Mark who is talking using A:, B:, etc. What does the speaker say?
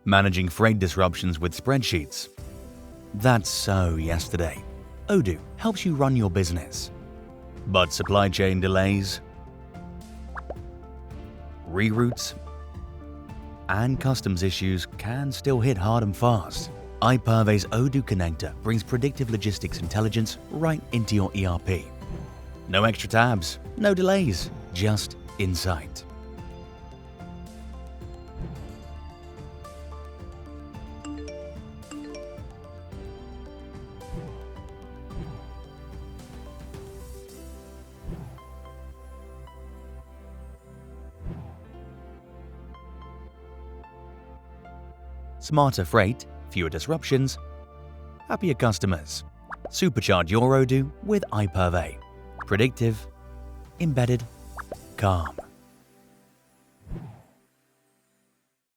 A: Managing freight disruptions with spreadsheets. That's so yesterday. Odoo helps you run your business. But supply chain delays, reroutes, and customs issues can still hit hard and fast. iPurvey's Odoo Connector brings predictive logistics intelligence right into your ERP. No extra tabs, no delays, just insight. Smarter freight, fewer disruptions, happier customers. Supercharge your Odoo with iPurvey. Predictive, embedded, calm.